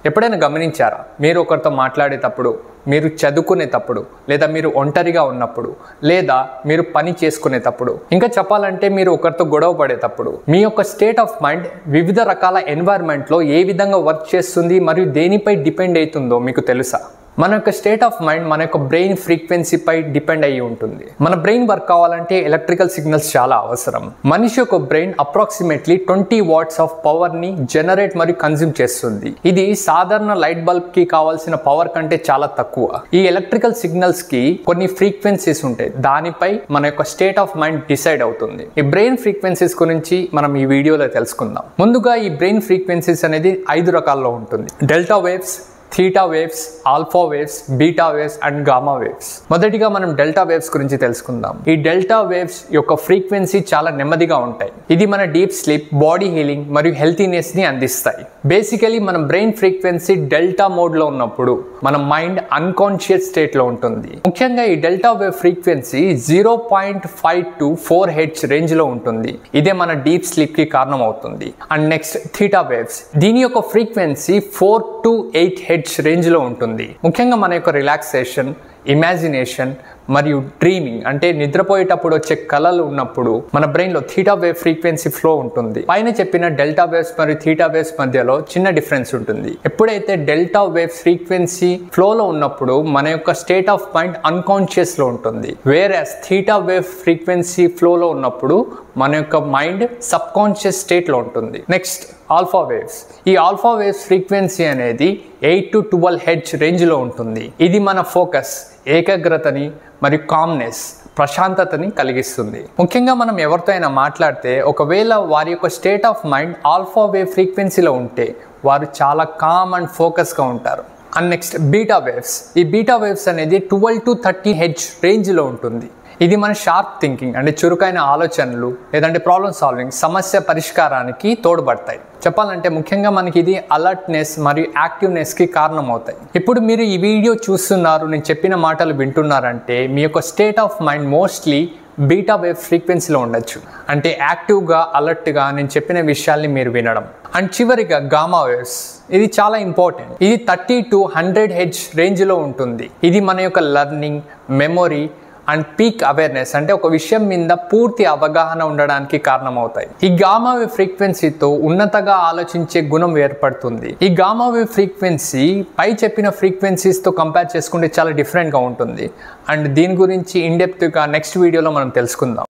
ఎప్పుడైనా గమనించారా? మీరు ఒకరితో మాట్లాడేటప్పుడు, మీరు చదువుకునేటప్పుడు, లేదా మీరు ఒంటరిగా ఉన్నప్పుడు, లేదా మీరు పని చేసుకునేటప్పుడు, ఇంకా చెప్పాలంటే మీరు ఒకరితో గొడవ పడేటప్పుడు మీ యొక్క స్టేట్ ఆఫ్ మైండ్ వివిధ రకాల ఎన్వైర్న్మెంట్లో ఏ విధంగా వర్క్ చేస్తుంది మరియు దేనిపై డిపెండ్ అవుతుందో మీకు తెలుసా? మన యొక్క స్టేట్ ఆఫ్ మైండ్ మన యొక్క బ్రెయిన్ ఫ్రీక్వెన్సీపై డిపెండ్ అయ్యి ఉంటుంది. మన బ్రెయిన్ వర్క్ కావాలంటే ఎలక్ట్రికల్ సిగ్నల్స్ చాలా అవసరం. మనిషి యొక్క brain approximately 20 watts of power ని జనరేట్ మరియు కన్జ్యూమ్ చేస్తుంది. ఇది సాధారణ లైట్ బల్బ్ కి కావాల్సిన పవర్ కంటే చాలా తక్కువ. ఈ ఎలక్ట్రికల్ సిగ్నల్స్ కి కొన్ని ఫ్రీక్వెన్సీస్ ఉంటాయి, దానిపై మన యొక్క స్టేట్ ఆఫ్ మైండ్ డిసైడ్ అవుతుంది. ఈ బ్రెయిన్ ఫ్రీక్వెన్సీస్ గురించి మనం ఈ వీడియోలో తెలుసుకుందాం. ముందుగా ఈ బ్రెయిన్ ఫ్రీక్వెన్సీస్ అనేది 5 రకాల్లో ఉంటుంది: delta waves, theta waves, alpha waves, beta waves and gamma waves. మొదటిగా మనం డెల్టా వేవ్స్ గురించి తెలుసుకుందాం. ఈ డెల్టా వేవ్స్ యొక్క ఫ్రీక్వెన్సీ చాలా నెమ్మదిగా ఉంటాయి. ఇది మన డీప్ స్లీప్, బాడీ హీలింగ్ మరియు హెల్తీనెస్ ని అందిస్తాయి. బేసికలీ మన బ్రెయిన్ ఫ్రీక్వెన్సీ డెల్టా మోడ్ లో ఉన్నప్పుడు మన మైండ్ అన్కాన్షియస్ స్టేట్ లో ఉంటుంది. ముఖ్యంగా ఈ delta wave frequency 0.5 to 4 hertz range లో ఉంటుంది. ఇదే మన డీప్ స్లీప్ కి కారణం అవుతుంది. And next theta waves. దీని యొక్క ఫ్రీక్వెన్సీ 4 to 8 హెర్ట్జ్ రేంజ్ లో ఉంటుంది. ముఖ్యంగా మన యొక్క రిలాక్సేషన్, ఇమాజినేషన్ మరియు డ్రీమింగ్ అంటే నిద్రపోయేటప్పుడు వచ్చే కలలు ఉన్నప్పుడు మన బ్రెయిన్ లో థీటా వేవ్ ఫ్రీక్వెన్సీ ఫ్లో ఉంటుంది. పైన చెప్పిన డెల్టా వేవ్స్ మరియు థీటా వేవ్స్ మధ్యలో చిన్న డిఫరెన్స్ ఉంటుంది. ఎప్పుడైతే డెల్టా వేవ్ ఫ్రీక్వెన్సీ ఫ్లో లో ఉన్నప్పుడు మన యొక్క స్టేట్ ఆఫ్ మైండ్ అన్కాన్షియస్ లో ఉంటుంది. వేరే థీటా వేవ్ ఫ్రీక్వెన్సీ ఫ్లో లో ఉన్నప్పుడు మన యొక్క మైండ్ సబ్ కాన్షియస్ స్టేట్ లో ఉంటుంది. Next alpha waves. ఈ ఆల్ఫా వేవ్స్ ఫ్రీక్వెన్సీ అనేది 8 to 12 హెర్ట్జ్ రేంజ్ లో ఉంటుంది. ఇది మన ఫోకస్, ఏకాగ్రతని మరియు కామ్నెస్, ప్రశాంతతని కలిగిస్తుంది. ముఖ్యంగా మనం ఎవరితో అయినా మాట్లాడితే ఒకవేళ వారి యొక్క state of mind alpha wave ఫ్రీక్వెన్సీలో ఉంటే వారు చాలా కామ్ అండ్ ఫోకస్గా ఉంటారు. And next beta waves. ఈ బీటా వేవ్స్ అనేది 12 to 13 హెర్ట్జ్ రేంజ్లో ఉంటుంది. ఇది మన షార్ప్ థింకింగ్ అంటే చురుకైన ఆలోచనలు లేదంటే ప్రాబ్లమ్ సాల్వింగ్, సమస్య పరిష్కారానికి తోడ్పడతాయి. చెప్పాలంటే ముఖ్యంగా మనకి ఇది అలర్ట్నెస్ మరియు యాక్టివ్నెస్కి కారణం అవుతాయి. ఇప్పుడు మీరు ఈ వీడియో చూస్తున్నారు, నేను చెప్పిన మాటలు వింటున్నారంటే మీ యొక్క state of mind mostly beta wave ఫ్రీక్వెన్సీలో ఉండొచ్చు. అంటే యాక్టివ్గా, అలర్ట్గా నేను చెప్పిన విషయాల్ని మీరు వినడం. అండ్ చివరిగా గామా వేవ్స్. ఇది చాలా ఇంపార్టెంట్. ఇది 30 to 100 హెర్ట్జ్ రేంజ్లో ఉంటుంది. ఇది మన యొక్క learning, memory and peak awareness అంటే ఒక విషయం మీద పూర్తి అవగాహన ఉండడానికి కారణమవుతాయి. ఈ గామా వేవ్ ఫ్రీక్వెన్సీతో ఉన్నతగా ఆలోచించే గుణం ఏర్పడుతుంది. ఈ గామా వేవ్ ఫ్రీక్వెన్సీ పై చెప్పిన ఫ్రీక్వెన్సీస్తో కంపేర్ చేసుకుంటే చాలా డిఫరెంట్గా ఉంటుంది. అండ్ దీని గురించి ఇన్ డెప్త్గా నెక్స్ట్ వీడియోలో మనం తెలుసుకుందాం.